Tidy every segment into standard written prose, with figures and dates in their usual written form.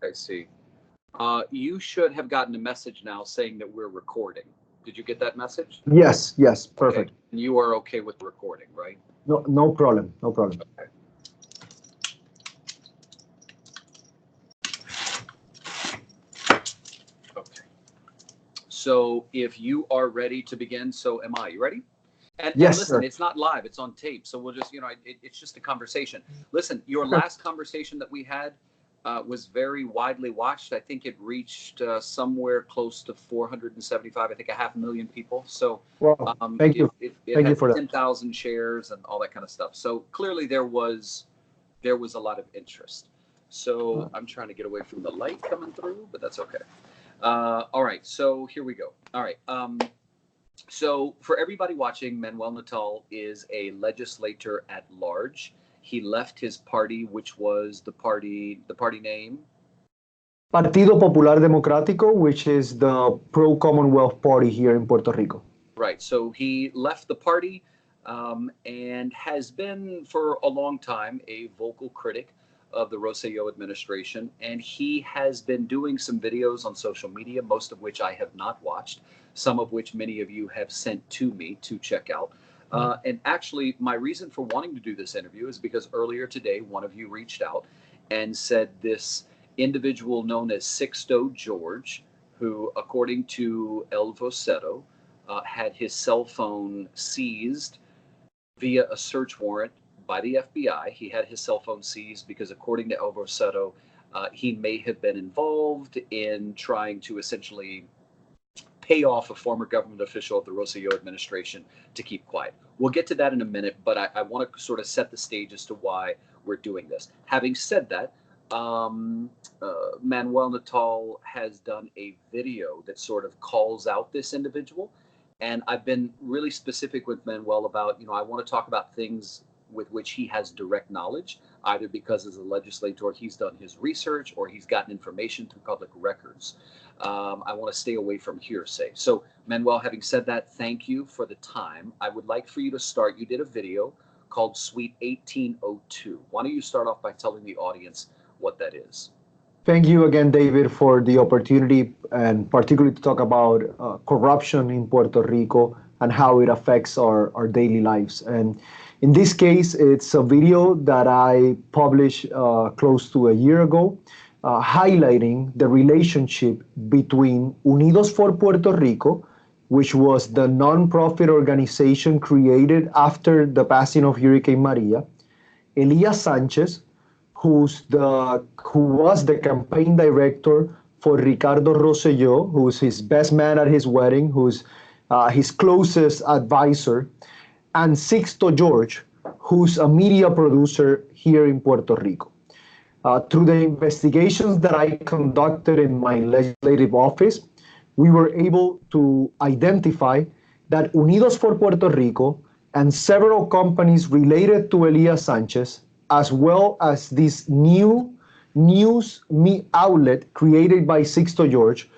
I see. You should have gotten a message now saying that we're recording. Did you get that message? Yes, yes, perfect. Okay. And you are okay with the recording, right? No, no problem, no problem. Okay. Okay. So if you are ready to begin, so am I. You ready? And listen, sir. It's not live, it's on tape. So we'll just, it's just a conversation. Listen, your last conversation that we had was very widely watched. I think it reached somewhere close to 475, I think 500,000 people. So Well, thank you. It Thank you had for that. 10,000 shares and all that kind of stuff. So clearly there was a lot of interest. So I'm trying to get away from the light coming through, but that's okay. All right, so here we go. All right. So for everybody watching, Manuel Natal is a legislator at large. He left his party, which was the party name? Partido Popular Democrático, which is the pro-Commonwealth party here in Puerto Rico. Right. So he left the party and has been for a long time a vocal critic of the Rossello administration. And he has been doing some videos on social media, most of which I have not watched, some of which many of you have sent to me to check out. And actually, my reason for wanting to do this interview is because earlier today, one of you reached out and said this individual known as Sixto George, who, according to El Vocero, had his cell phone seized via a search warrant by the FBI. He had his cell phone seized because, according to El Vocero, he may have been involved in trying to essentially pay off a former government official of the Rossello administration to keep quiet. We'll get to that in a minute, but I want to sort of set the stage as to why we're doing this. Having said that, Manuel Natal has done a video that sort of calls out this individual. And I've been really specific with Manuel about, I want to talk about things with which he has direct knowledge, either because as a legislator, he's done his research or he's gotten information through public records. I want to stay away from hearsay. So, Manuel, having said that, thank you for the time. I would like for you to start. You did a video called Suite 1802. Why don't you start off by telling the audience what that is? Thank you again, David, for the opportunity, and particularly to talk about corruption in Puerto Rico and how it affects our daily lives. And in this case, it's a video that I published close to a year ago, highlighting the relationship between Unidos for Puerto Rico, which was the nonprofit organization created after the passing of Hurricane Maria, Elias Sanchez, who was the campaign director for Ricardo Rossello, who's his best man at his wedding, who's his closest advisor, and Sixto George, who's a media producer here in Puerto Rico. Through the investigations that I conducted in my legislative office, we were able to identify that Unidos for Puerto Rico and several companies related to Elias Sanchez, as well as this new news outlet created by Sixto George,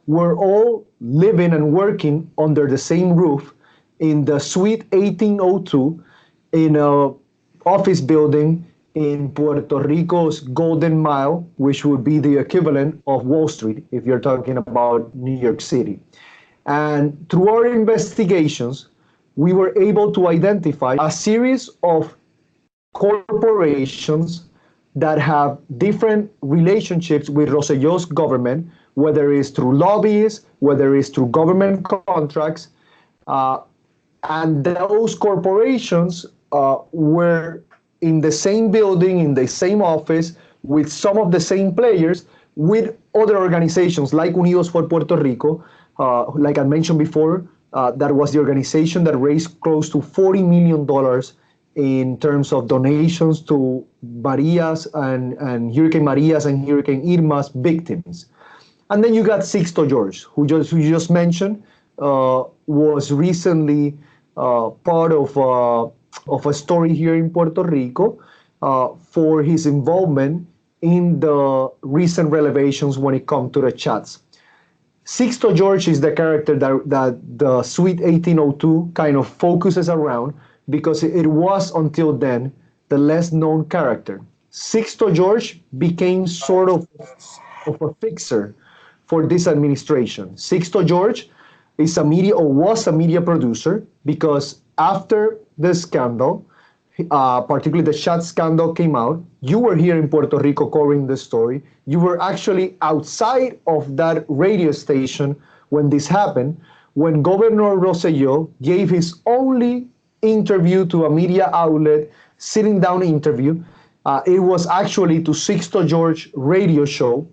were all living and working under the same roof in the Suite 1802 in an office building in Puerto Rico's Golden Mile, which would be the equivalent of Wall Street if you're talking about New York City. And through our investigations, we were able to identify a series of corporations that have different relationships with Rossello's government, whether it's through lobbyists, whether it's through government contracts, and those corporations were in the same building, in the same office, with some of the same players, with other organizations like Unidos for Puerto Rico. Like I mentioned before, that was the organization that raised close to $40 million in terms of donations to Marias and Hurricane Marias and Hurricane Irma's victims. And then you got Sixto George, who you just mentioned, was recently part of a story here in Puerto Rico for his involvement in the recent revelations when it comes to the chats. Sixto George is the character that the Suite 1802 kind of focuses around, because it was until then the less known character. Sixto George became sort of of a fixer for this administration. Sixto George is a media or was a media producer because after the scandal, particularly the chat scandal came out, you were here in Puerto Rico covering the story. You were actually outside of that radio station when this happened, when Governor Rossello gave his only interview to a media outlet, sitting down interview. It was actually to Sixto George radio show,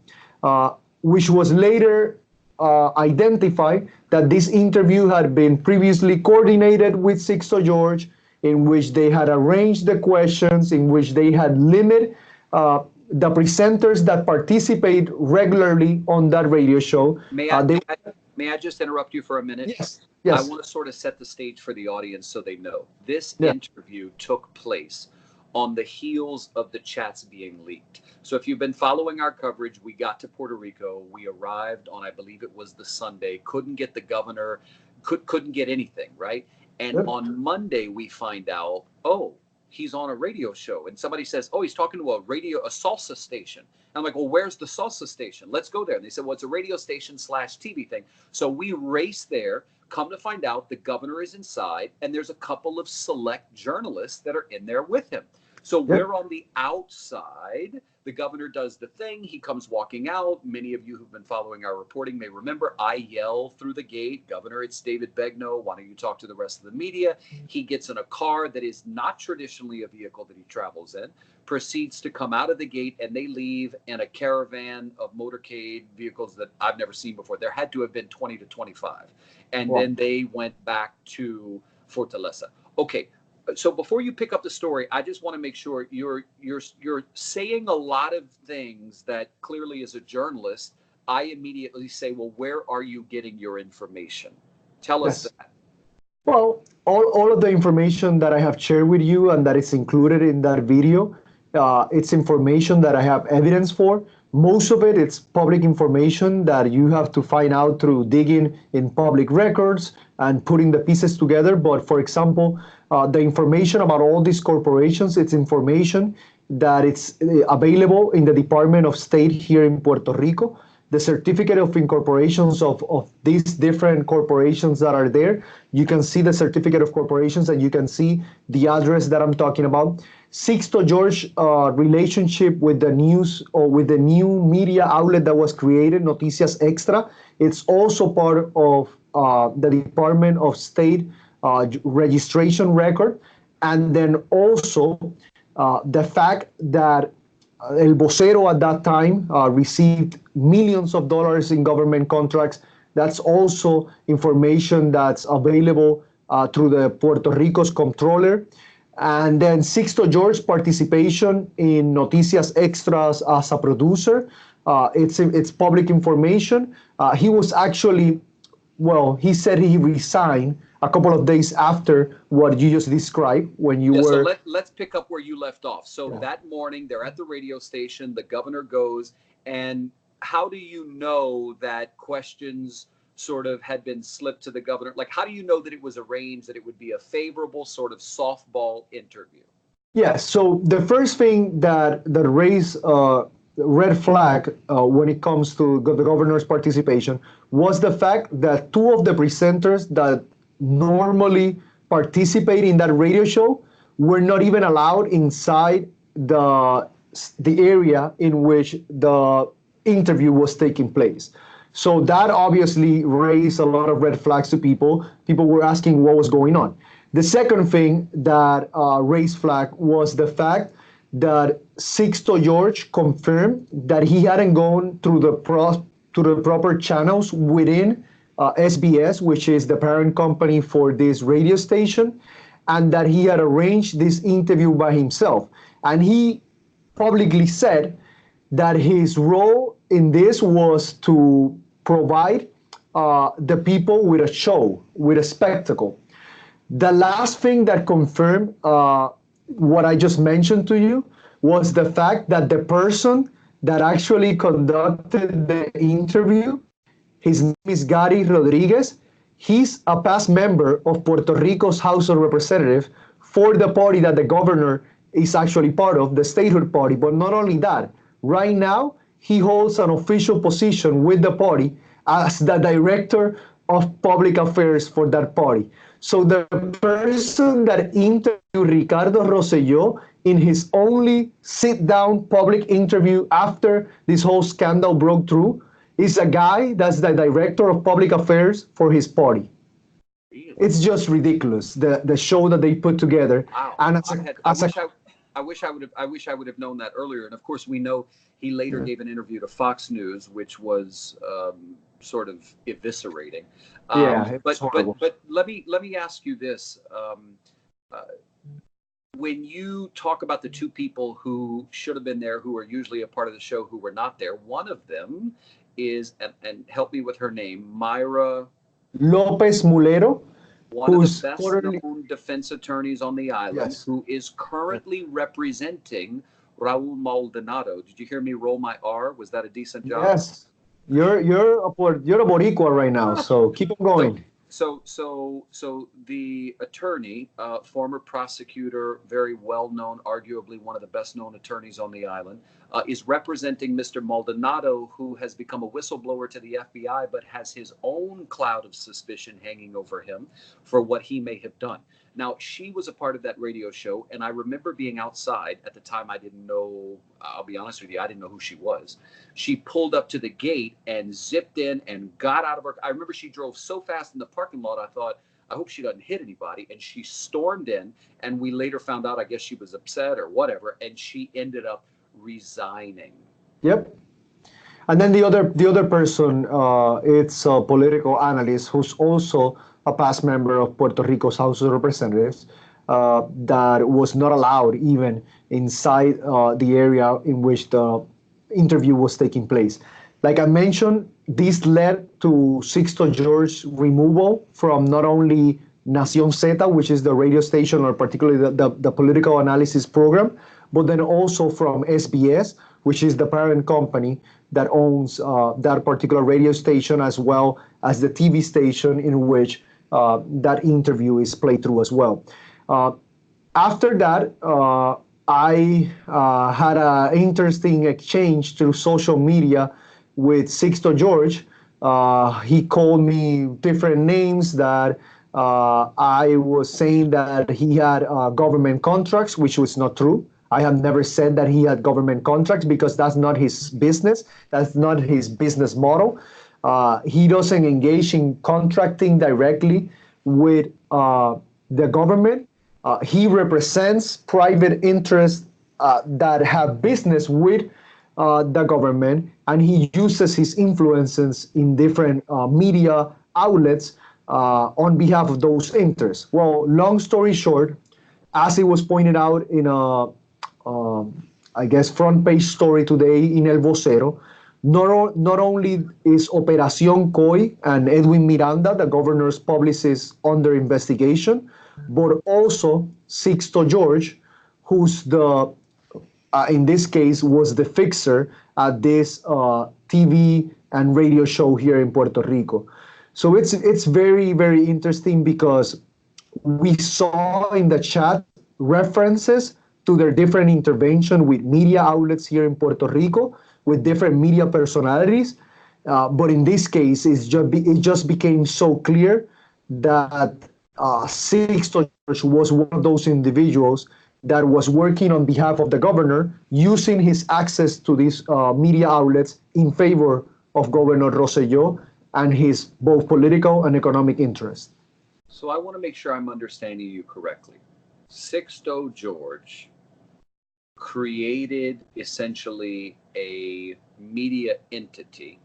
which was later identified that this interview had been previously coordinated with Sixto George, in which they had arranged the questions, in which they had limited the presenters that participate regularly on that radio show. May I just interrupt you for a minute? Yes. I want to sort of set the stage for the audience so they know. This interview took place on the heels of the chats being leaked. So if you've been following our coverage, we got to Puerto Rico. We arrived on, I believe it was the Sunday, couldn't get the governor, couldn't get anything, right? And on Monday, we find out, oh, he's on a radio show. And somebody says, oh, he's talking to a salsa station. I'm like, well, where's the salsa station? Let's go there. And they said, well, it's a radio station / TV thing. So we race there. Come to find out, the governor is inside, and there's a couple of select journalists that are in there with him. So we're on the outside. The governor does the thing. He comes walking out. Many of you who've been following our reporting may remember I yell through the gate, Governor, it's David Begnaud. Why don't you talk to the rest of the media? He gets in a car that is not traditionally a vehicle that he travels in, proceeds to come out of the gate, and they leave in a caravan of motorcade vehicles that I've never seen before. There had to have been 20 to 25. And then they went back to Fortaleza. Okay. So before you pick up the story, I just want to make sure you're saying a lot of things that clearly, as a journalist, I immediately say, well, where are you getting your information? Tell us that. Well, all of the information that I have shared with you and that is included in that video, it's information that I have evidence for. Most of it, it's public information that you have to find out through digging in public records and putting the pieces together. But for example, the information about all these corporations, it's information that it's available in the Department of State here in Puerto Rico. The certificate of incorporations of these different corporations that are there, you can see the certificate of corporations and you can see the address that I'm talking about. Sixto George relationship with the news or with the new media outlet that was created, Noticias Extra, it's also part of the Department of State registration record. And then also the fact that El Vocero at that time received millions of dollars in government contracts. That's also information that's available through the Puerto Rico's comptroller. And then Sixto George's participation in Noticias Extras as a producer. It's public information. He was actually, well, he said he resigned a couple of days after what you just described when you were. So let's pick up where you left off. So that morning, they're at the radio station. The governor goes, and how do you know that questions sort of had been slipped to the governor? Like, how do you know that it was arranged that it would be a favorable sort of softball interview? Yeah, so the first thing that raised red flag when it comes to the governor's participation was the fact that two of the presenters that normally participate in that radio show were not even allowed inside the area in which the interview was taking place. So that obviously raised a lot of red flags to people. People were asking what was going on. The second thing that raised flag was the fact that Sixto George confirmed that he hadn't gone through the proper channels within SBS, which is the parent company for this radio station, and that he had arranged this interview by himself. And he publicly said that his role in this was to provide the people with a show, with a spectacle. The last thing that confirmed what I just mentioned to you was the fact that the person that actually conducted the interview, his name is Gary Rodriguez. He's a past member of Puerto Rico's House of Representatives for the party that the governor is actually part of, the statehood party. But not only that, right now, he holds an official position with the party as the director of public affairs for that party. So the person that interviewed Ricardo Rossello in his only sit-down public interview after this whole scandal broke through is a guy that's the director of public affairs for his party. Really? It's just ridiculous, the show that they put together. Wow. And I wish I would have known that earlier. And of course, we know he later gave an interview to Fox News, which was sort of eviscerating. But let me ask you this: when you talk about the two people who should have been there, who are usually a part of the show, who were not there, one of them is, and help me with her name, Myra Lopez Mulero, one of the best known defense attorneys on the island, Yes. who is currently representing Raul Maldonado. Did you hear me roll my R? Was that a decent job? Yes, you're a Boricua right now, so keep on going. So the attorney, former prosecutor, very well known, arguably one of the best known attorneys on the island, is representing Mr. Maldonado, who has become a whistleblower to the FBI, but has his own cloud of suspicion hanging over him for what he may have done. Now, she was a part of that radio show, and I remember being outside. At the time, I didn't know, I'll be honest with you, I didn't know who she was. She pulled up to the gate and zipped in and got out of her. I remember she drove so fast in the parking lot, I thought, I hope she doesn't hit anybody. And she stormed in, and we later found out, I guess she was upset or whatever, and she ended up resigning. Yep. And then the other person, it's a political analyst who's also a past member of Puerto Rico's House of Representatives, that was not allowed even inside the area in which the interview was taking place. Like I mentioned, this led to Sixto George's removal from not only Nación Zeta, which is the radio station, or particularly the political analysis program, but then also from SBS, which is the parent company that owns that particular radio station, as well as the TV station in which that interview is played through as well. After that, I had an interesting exchange through social media with Sixto George. He called me different names that I was saying that he had government contracts, which was not true. I have never said that he had government contracts because that's not his business. That's not his business model. He doesn't engage in contracting directly with the government. He represents private interests that have business with the government, and he uses his influences in different media outlets on behalf of those interests. Well, long story short, as it was pointed out in a, I guess, front page story today in El Vocero, not only is Operación COI and Edwin Miranda, the governor's publicist, under investigation, but also Sixto George, who's the, in this case, was the fixer at this TV and radio show here in Puerto Rico. So it's very, very interesting because we saw in the chat references to their different intervention with media outlets here in Puerto Rico, with different media personalities. But in this case, it just became so clear that Sixto George was one of those individuals that was working on behalf of the governor, using his access to these media outlets in favor of Governor Rossello and his both political and economic interests. So I want to make sure I'm understanding you correctly. Sixto George created essentially a media entity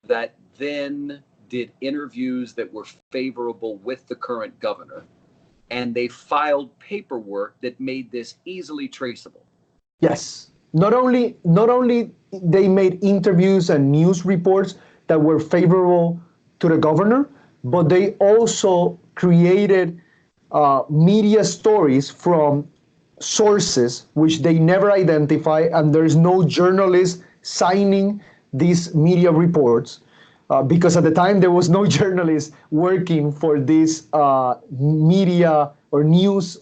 that then did interviews that were favorable with the current governor, and they filed paperwork that made this easily traceable. Yes. Not only they made interviews and news reports that were favorable to the governor, but they also created media stories from sources which they never identify, and there's no journalist signing these media reports because at the time there was no journalist working for this media or news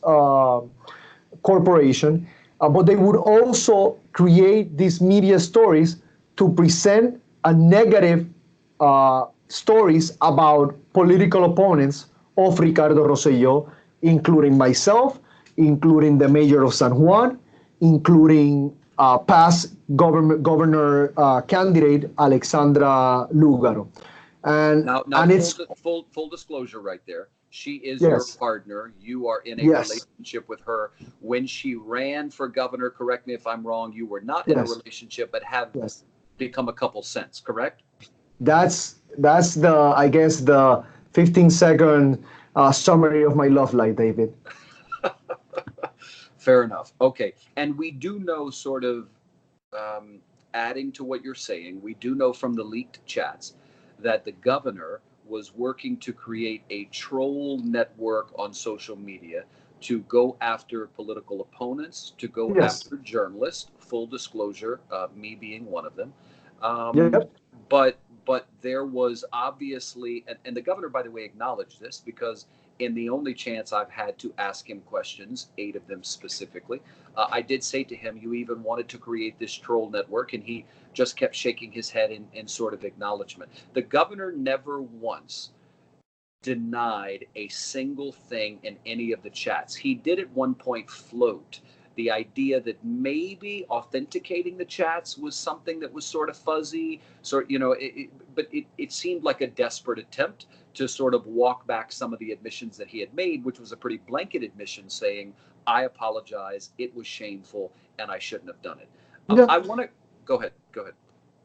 corporation. But they would also create these media stories to present a negative stories about political opponents of Ricardo Rossello, including myself, including the mayor of San Juan, including past governor candidate Alexandra Lugaro. Now, And it's full disclosure right there. She is your yes, partner. You are in a yes, relationship with her. When she ran for governor, correct me if I'm wrong, you were not in a yes, relationship, but have yes. become a couple since, correct? That's the, I guess, the 15-second summary of my love life, David. Fair enough. Okay. And we do know, sort of adding to what you're saying, we do know from the leaked chats that the governor was working to create a troll network on social media to go after political opponents, to go Yes. after journalists. Full disclosure, me being one of them. Um, Yep. but there was obviously, and the governor, by the way, acknowledged this, because in the only chance I've had to ask him questions, 8 of them specifically, I did say to him, you even wanted to create this troll network, and he just kept shaking his head in sort of acknowledgement. The governor never once denied a single thing in any of the chats. He did at one point float the idea that maybe authenticating the chats was something that was sort of fuzzy, but it seemed like a desperate attempt to sort of walk back some of the admissions that he had made, which was a pretty blanket admission saying, I apologize, it was shameful, and I shouldn't have done it. Yeah. I want to go ahead. Go ahead.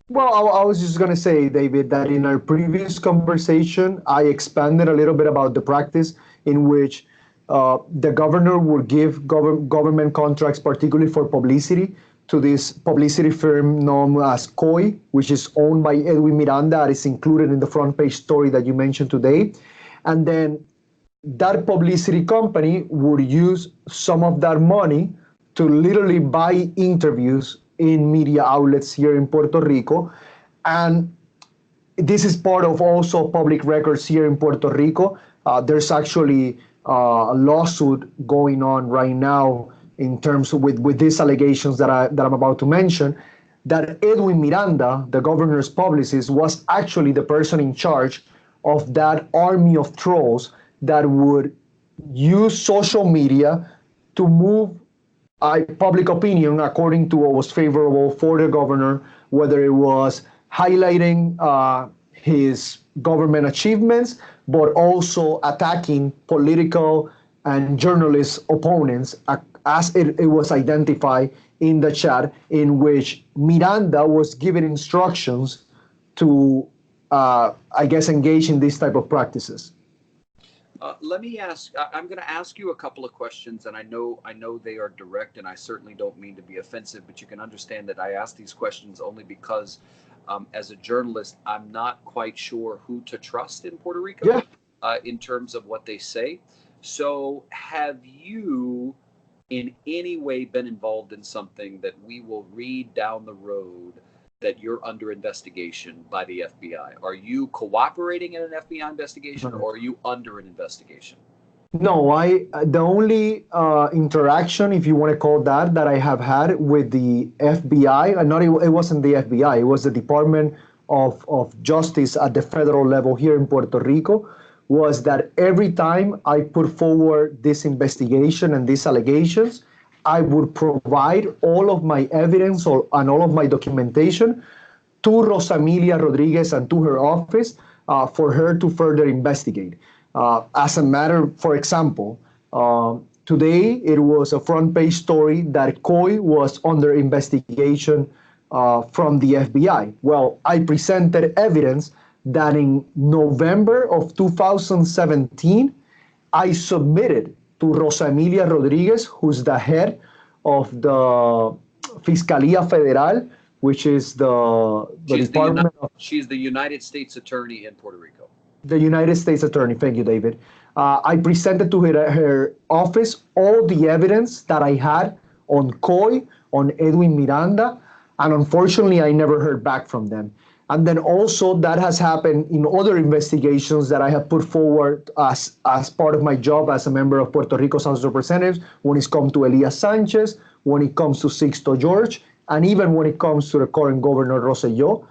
Well, I was just going to say, David, that in our previous conversation, I expanded a little bit about the practice in which the governor would give government contracts, particularly for publicity, to this publicity firm known as COI, which is owned by Edwin Miranda, that is included in the front page story that you mentioned today. And then that publicity company would use some of that money to literally buy interviews in media outlets here in Puerto Rico. And this is part of also public records here in Puerto Rico. There's actually a lawsuit going on right now in terms of with these allegations that I'm about to mention, that Edwin Miranda, the governor's publicist, was actually the person in charge of that army of trolls that would use social media to move public opinion according to what was favorable for the governor, whether it was highlighting his government achievements, but also attacking political and journalist opponents, as it was identified in the chat, in which Miranda was given instructions to, I guess, engage in these type of practices. Let me ask. I'm going to ask you a couple of questions, and I know they are direct, and I certainly don't mean to be offensive, but you can understand that I ask these questions only because, as a journalist, I'm not quite sure who to trust in Puerto Rico, in terms of what they say. So, have you, in any way, been involved in something that we will read down the road that you're under investigation by the FBI? Are you cooperating in an FBI investigation, or are you under an investigation? No, the only interaction, if you want to call that I have had with the FBI, and not it wasn't the FBI, it was the Department of Justice at the federal level here in Puerto Rico, was that every time I put forward this investigation and these allegations, I would provide all of my evidence and all of my documentation to Rosamilia Rodriguez and to her office for her to further investigate. As a matter, for example, today it was a front page story that COI was under investigation from the FBI. Well, I presented evidence that in November of 2017, I submitted to Rosamilia Rodriguez, who's the head of the Fiscalía Federal, which is the Department of... She's the United States Attorney in Puerto Rico. The United States Attorney. Thank you, David. I presented to her office all the evidence that I had on COI, on Edwin Miranda, and unfortunately, I never heard back from them. And then also that has happened in other investigations that I have put forward as part of my job as a member of Puerto Rico's House of Representatives, when it comes to Elias Sanchez, when it comes to Sixto George, and even when it comes to the current Governor Rossello,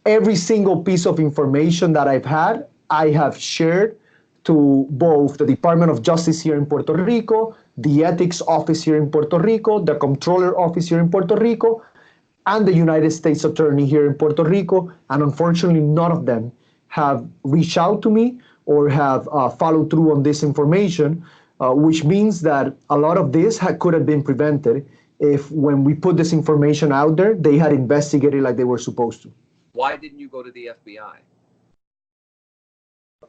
every single piece of information that I've had, I have shared to both the Department of Justice here in Puerto Rico, the Ethics Office here in Puerto Rico, the Comptroller Office here in Puerto Rico, and the United States Attorney here in Puerto Rico. And unfortunately, none of them have reached out to me or have followed through on this information, which means that a lot of this could have been prevented if, when we put this information out there, they had investigated like they were supposed to. Why didn't you go to the FBI?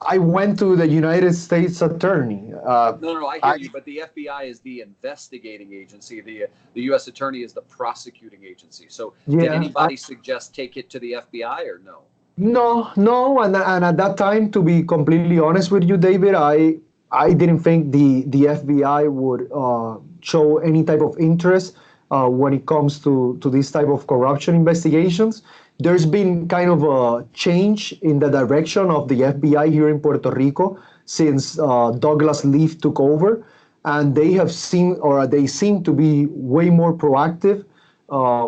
I went to the United States Attorney. No, I hear you, but the FBI is the investigating agency. The U.S. Attorney is the prosecuting agency. So did anybody suggest take it to the FBI or no? No, and at that time, to be completely honest with you, David, I didn't think the FBI would show any type of interest when it comes to this type of corruption investigations. There's been kind of a change in the direction of the FBI here in Puerto Rico since Douglas Leaf took over, and they seem to be way more proactive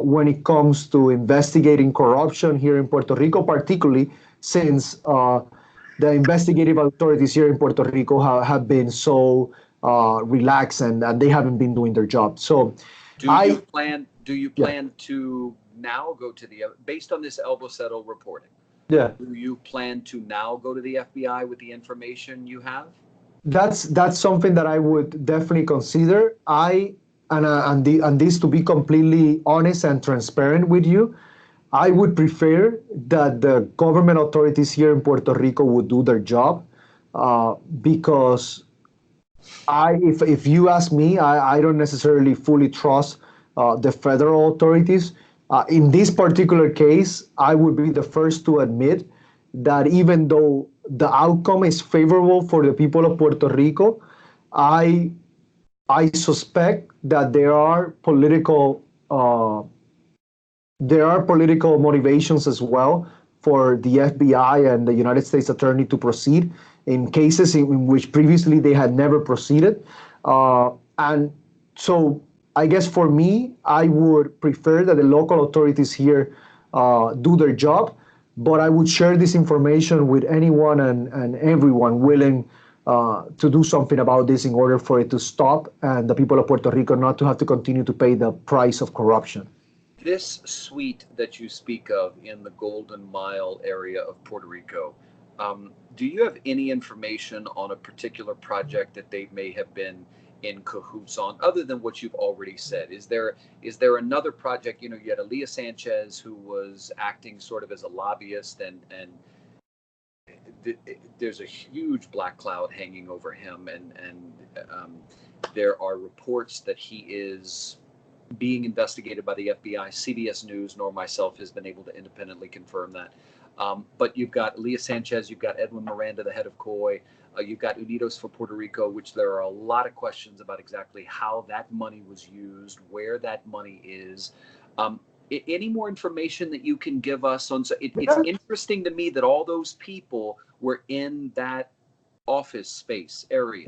when it comes to investigating corruption here in Puerto Rico, particularly since the investigative authorities here in Puerto Rico have been so relaxed and they haven't been doing their job. So, do you plan to now go to the, based on this El Boceto reporting? Yeah. Do you plan to now go to the FBI with the information you have? That's something that I would definitely consider. And this, to be completely honest and transparent with you, I would prefer that the government authorities here in Puerto Rico would do their job, because if you ask me, I don't necessarily fully trust the federal authorities. In this particular case, I would be the first to admit that even though the outcome is favorable for the people of Puerto Rico, I suspect that there are political motivations as well for the FBI and the United States Attorney to proceed in cases in which previously they had never proceeded. And so I guess for me, I would prefer that the local authorities here do their job, but I would share this information with anyone and everyone willing to do something about this in order for it to stop and the people of Puerto Rico not to have to continue to pay the price of corruption. This suite that you speak of in the Golden Mile area of Puerto Rico, do you have any information on a particular project that they may have been in cahoots on, other than what you've already said? Is there another project? You had Elias Sanchez, who was acting sort of as a lobbyist, and there's a huge black cloud hanging over him, and there are reports that he is being investigated by the FBI. CBS News nor myself has been able to independently confirm that. But you've got Elias Sanchez, you've got Edwin Miranda, the head of COI, you've got Unidos for Puerto Rico, which there are a lot of questions about exactly how that money was used, where that money is. Any more information that you can give us on? So it's interesting to me that all those people were in that office space area.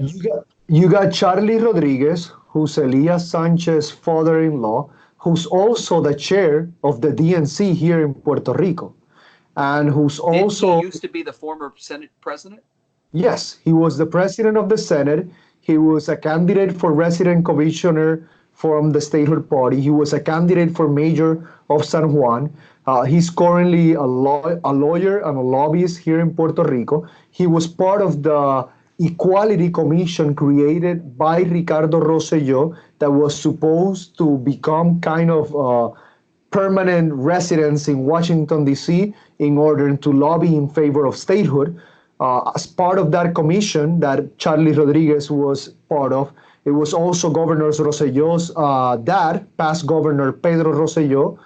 You got Charlie Rodriguez, who's Elias Sanchez's father-in-law, who's also the chair of the DNC here in Puerto Rico, and who's also... He used to be the former Senate president? Yes, he was the president of the Senate. He was a candidate for resident commissioner from the statehood party. He was a candidate for mayor of San Juan. He's currently a lawyer and a lobbyist here in Puerto Rico. He was part of the Equality Commission created by Ricardo Rossello that was supposed to become kind of permanent residents in Washington, D.C. in order to lobby in favor of statehood. As part of that commission that Charlie Rodriguez was part of, it was also Governor Rossello's dad, past Governor Pedro Rossello.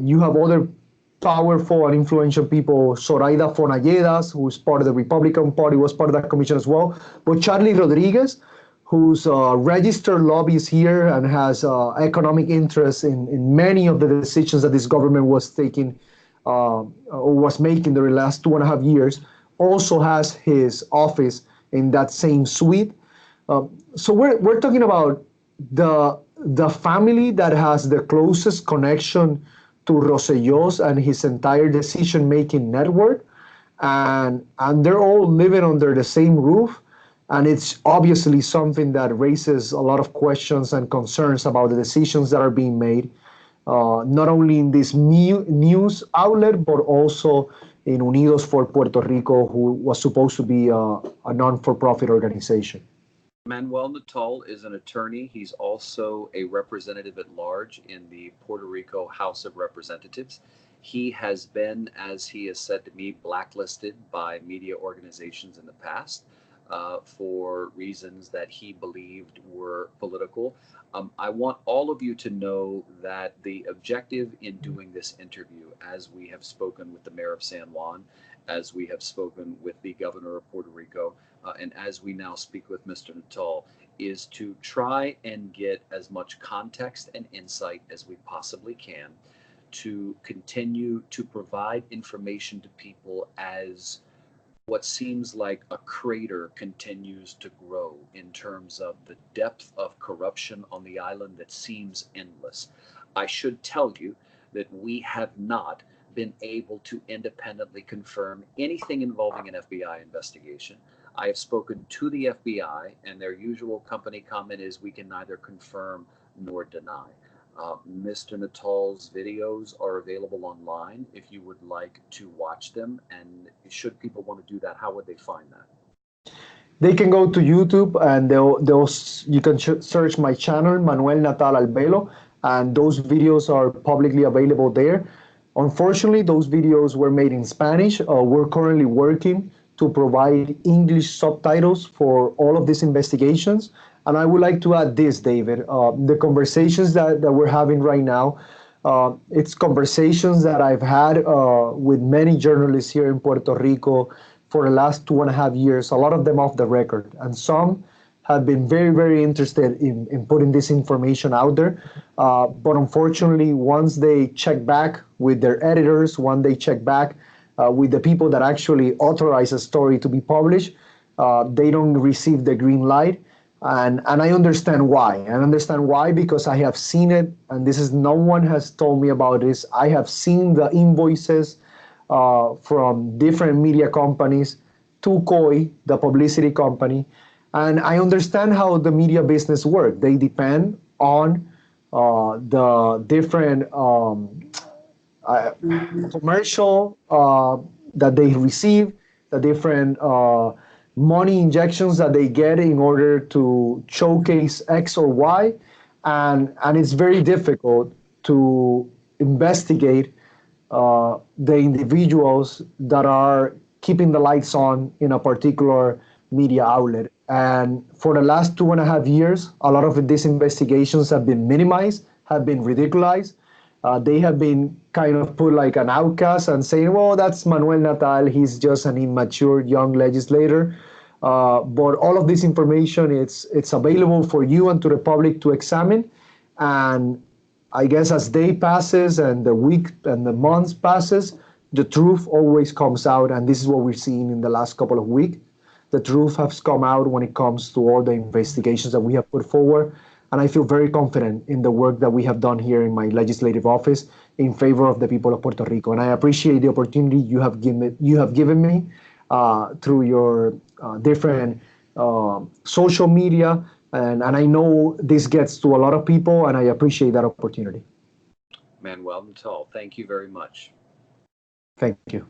You have other powerful and influential people. Zoraida Fonalledas, who is part of the Republican Party, was part of that commission as well. But Charlie Rodriguez, who's a registered lobbyist here and has economic interest in many of the decisions that this government was taking or was making during the last 2.5 years, also has his office in that same suite. So we're talking about the the family that has the closest connection to Rossellos and his entire decision-making network, and they're all living under the same roof. And it's obviously something that raises a lot of questions and concerns about the decisions that are being made, not only in this news outlet, but also in Unidos for Puerto Rico, who was supposed to be a non-for-profit organization. Manuel Natal is an attorney. He's also a representative at large in the Puerto Rico House of Representatives. He has been, as he has said to me, blacklisted by media organizations in the past for reasons that he believed were political. I want all of you to know that the objective in doing this interview, as we have spoken with the mayor of San Juan, as we have spoken with the governor of Puerto Rico, and as we now speak with Mr. Natal, is to try and get as much context and insight as we possibly can to continue to provide information to people as what seems like a crater continues to grow in terms of the depth of corruption on the island that seems endless. I should tell you that we have not been able to independently confirm anything involving an FBI investigation. I have spoken to the FBI, and their usual company comment is we can neither confirm nor deny. Mr. Natal's videos are available online if you would like to watch them. And should people want to do that, how would they find that? They can go to YouTube and you can search my channel, Manuel Natal Albelo, and those videos are publicly available there. Unfortunately, those videos were made in Spanish. We're currently working to provide English subtitles for all of these investigations. And I would like to add this, David. The conversations that we're having right now, it's conversations that I've had with many journalists here in Puerto Rico for the last 2.5 years, a lot of them off the record. And some have been very, very interested in putting this information out there. But unfortunately, once they check back with their editors, once they check back with the people that actually authorize a story to be published, they don't receive the green light. And I understand why. I understand why because I have seen it, and this is no one has told me about this. I have seen the invoices from different media companies to COI, the publicity company, and I understand how the media business works. They depend on the different commercial that they receive, the different money injections that they get in order to showcase X or Y, and it's very difficult to investigate the individuals that are keeping the lights on in a particular media outlet. And for the last 2.5 years, a lot of these investigations have been minimized, have been ridiculized. They have been kind of put like an outcast and saying, well, that's Manuel Natal, he's just an immature young legislator. But all of this information, it's available for you and to the public to examine. And I guess as day passes and the week and the months passes, the truth always comes out. And this is what we're seeing in the last couple of weeks. The truth has come out when it comes to all the investigations that we have put forward. And I feel very confident in the work that we have done here in my legislative office in favor of the people of Puerto Rico. And I appreciate the opportunity you have given me through your different social media. And I know this gets to a lot of people, and I appreciate that opportunity. Manuel Natal, thank you very much. Thank you.